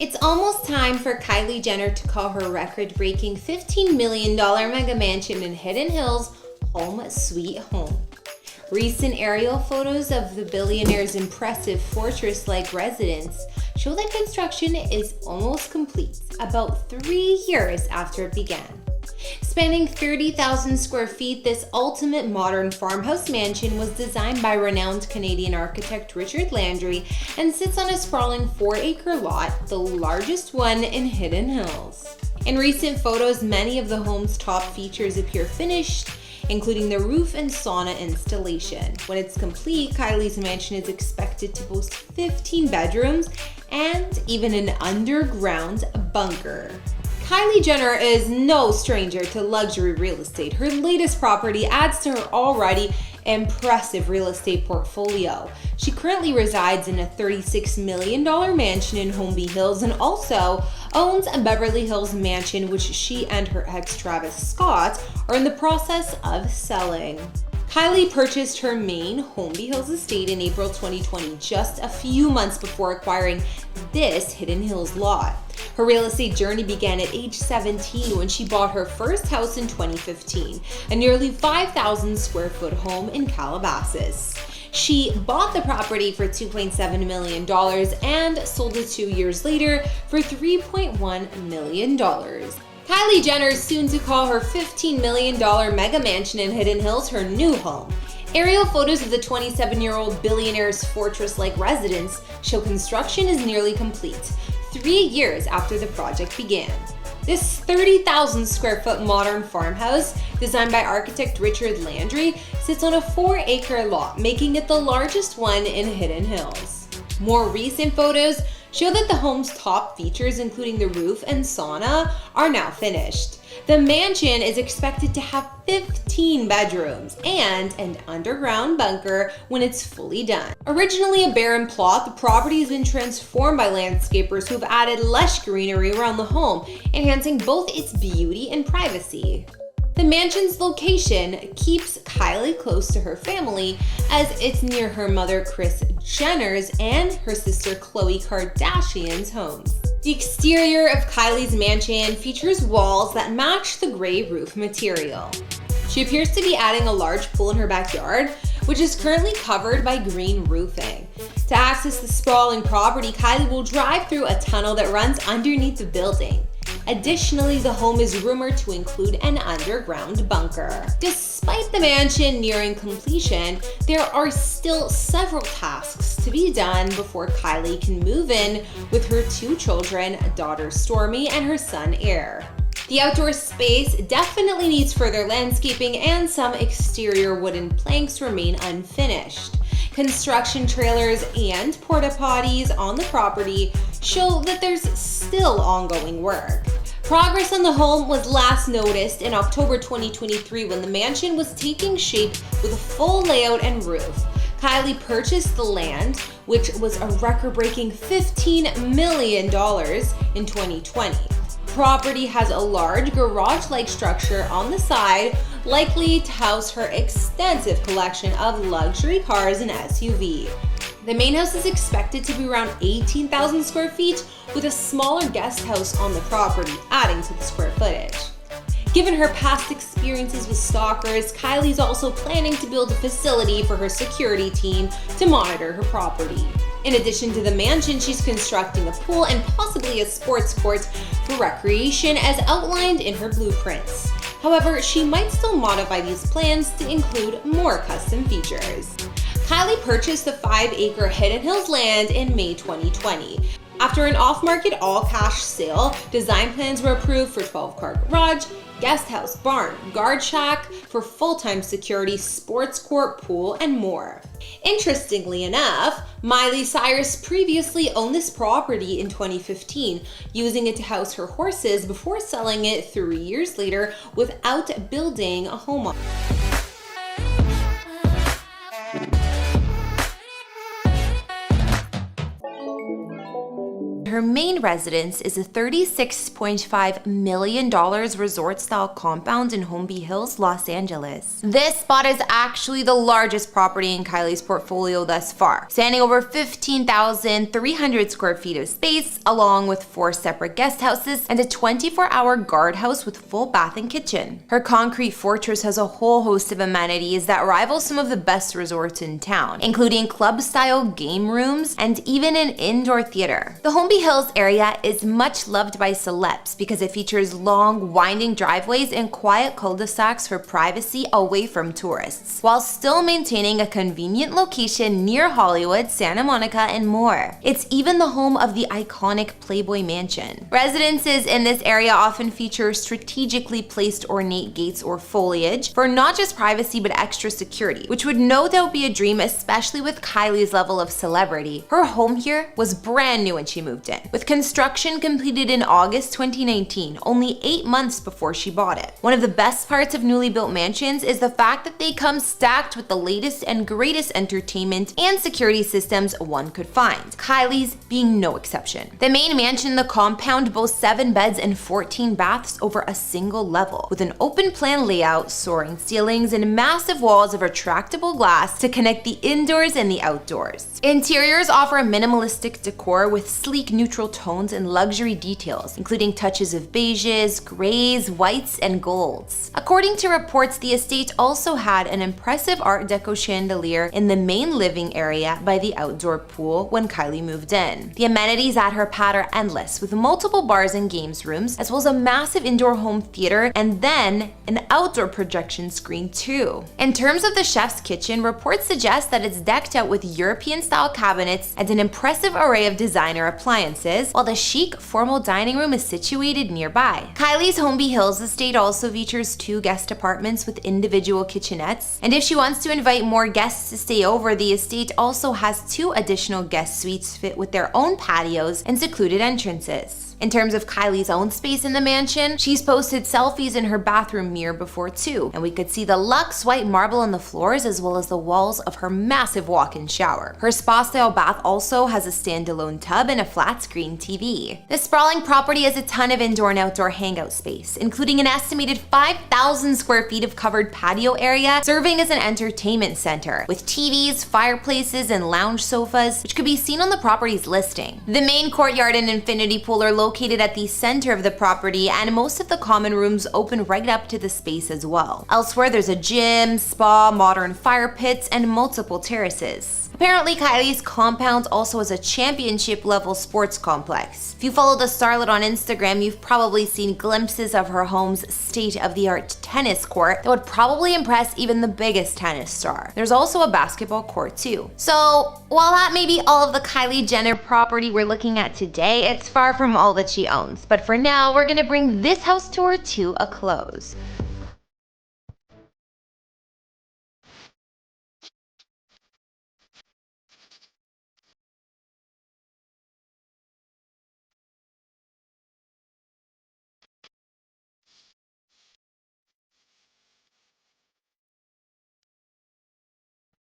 It's almost time for Kylie Jenner to call her record-breaking $15 million mega mansion in Hidden Hills home sweet home. Recent aerial photos of the billionaire's impressive fortress-like residence show that construction is almost complete, about 3 years after it began. Spanning 30,000 square feet, this ultimate modern farmhouse mansion was designed by renowned Canadian architect Richard Landry and sits on a sprawling 4-acre lot, the largest one in Hidden Hills. In recent photos, many of the home's top features appear finished, including the roof and sauna installation. When it's complete, Kylie's mansion is expected to boast 15 bedrooms and even an underground bunker. Kylie Jenner is no stranger to luxury real estate. Her latest property adds to her already impressive real estate portfolio. She currently resides in a $36 million mansion in Holmby Hills and also owns a Beverly Hills mansion, which she and her ex Travis Scott are in the process of selling. Kylie purchased her main Holmby Hills estate in April 2020, just a few months before acquiring this Hidden Hills lot. Her real estate journey began at age 17 when she bought her first house in 2015, a nearly 5,000 square foot home in Calabasas. She bought the property for $2.7 million and sold it 2 years later for $3.1 million. Kylie Jenner is soon to call her $15 million mega mansion in Hidden Hills her new home. Aerial photos of the 27-year-old billionaire's fortress-like residence show construction is nearly complete, 3 years after the project began. This 30,000 square foot modern farmhouse, designed by architect Richard Landry, sits on a 4-acre lot, making it the largest one in Hidden Hills. More recent photos show that the home's top features, including the roof and sauna, are now finished. The mansion is expected to have 15 bedrooms and an underground bunker when it's fully done. Originally a barren plot, the property has been transformed by landscapers who have added lush greenery around the home, enhancing both its beauty and privacy. The mansion's location keeps Kylie close to her family, as it's near her mother Kris Jenner's and her sister Khloe Kardashian's homes. The exterior of Kylie's mansion features walls that match the gray roof material. She appears to be adding a large pool in her backyard, which is currently covered by green roofing. To access the sprawling property, Kylie will drive through a tunnel that runs underneath the building. Additionally, the home is rumored to include an underground bunker. Despite the mansion nearing completion, there are still several tasks to be done before Kylie can move in with her 2 children, daughter Stormy and her son Air. The outdoor space definitely needs further landscaping, and some exterior wooden planks remain unfinished. Construction trailers and porta potties on the property show that there's still ongoing work. Progress on the home was last noticed in October 2023 when the mansion was taking shape with a full layout and roof. Kylie purchased the land, which was a record-breaking $15 million in 2020. Property has a large garage-like structure on the side, likely to house her extensive collection of luxury cars and SUVs. The main house is expected to be around 18,000 square feet, with a smaller guest house on the property, adding to the square footage. Given her past experiences with stalkers, Kylie's also planning to build a facility for her security team to monitor her property. In addition to the mansion, she's constructing a pool and possibly a sports court for recreation as outlined in her blueprints. However, she might still modify these plans to include more custom features. Kylie purchased the 5-acre Hidden Hills land in May 2020. After an off-market all-cash sale, design plans were approved for 12-car garage, guest house, barn, guard shack for full-time security, sports court, pool, and more. Interestingly enough, Miley Cyrus previously owned this property in 2015, using it to house her horses before selling it 3 years later without building a home on it. Her main residence is a $36.5 million resort-style compound in Holmby Hills, Los Angeles. This spot is actually the largest property in Kylie's portfolio thus far, spanning over 15,300 square feet of space, along with 4 separate guest houses and a 24-hour guardhouse with full bath and kitchen. Her concrete fortress has a whole host of amenities that rival some of the best resorts in town, including club-style game rooms and even an indoor theater. The Holmby Hills area is much loved by celebs because it features long, winding driveways and quiet cul-de-sacs for privacy away from tourists, while still maintaining a convenient location near Hollywood, Santa Monica, and more. It's even the home of the iconic Playboy Mansion. Residences in this area often feature strategically placed ornate gates or foliage for not just privacy but extra security, which would no doubt be a dream, especially with Kylie's level of celebrity. Her home here was brand new when she moved in, with construction completed in August 2019, only 8 months before she bought it. One of the best parts of newly built mansions is the fact that they come stacked with the latest and greatest entertainment and security systems one could find, Kylie's being no exception. The main mansion in the compound boasts 7 beds and 14 baths over a single level, with an open plan layout, soaring ceilings, and massive walls of retractable glass to connect the indoors and the outdoors. Interiors offer a minimalistic decor with sleek neutral tones and luxury details, including touches of beiges, grays, whites, and golds. According to reports, the estate also had an impressive Art Deco chandelier in the main living area by the outdoor pool when Kylie moved in. The amenities at her pad are endless, with multiple bars and games rooms, as well as a massive indoor home theater and then an outdoor projection screen too. In terms of the chef's kitchen, reports suggest that it's decked out with European-style cabinets and an impressive array of designer appliances, while the chic, formal dining room is situated nearby. Kylie's Holmby Hills estate also features 2 guest apartments with individual kitchenettes, and if she wants to invite more guests to stay over, the estate also has 2 additional guest suites fit with their own patios and secluded entrances. In terms of Kylie's own space in the mansion, she's posted selfies in her bathroom mirror before too, and we could see the luxe white marble on the floors as well as the walls of her massive walk-in shower. Her spa-style bath also has a standalone tub and a flat-screen TV. This sprawling property has a ton of indoor and outdoor hangout space, including an estimated 5,000 square feet of covered patio area serving as an entertainment center, with TVs, fireplaces, and lounge sofas, which could be seen on the property's listing. The main courtyard and infinity pool are located at the center of the property, and most of the common rooms open right up to the space as well. Elsewhere, there's a gym, spa, modern fire pits, and multiple terraces. Apparently, Kylie's compound also has a championship-level sports complex. If you follow the starlet on Instagram, you've probably seen glimpses of her home's state-of-the-art tennis court that would probably impress even the biggest tennis star. There's also a basketball court too. So, while that may be all of the Kylie Jenner property we're looking at today, it's far from all that she owns. But for now, we're gonna bring this house tour to a close.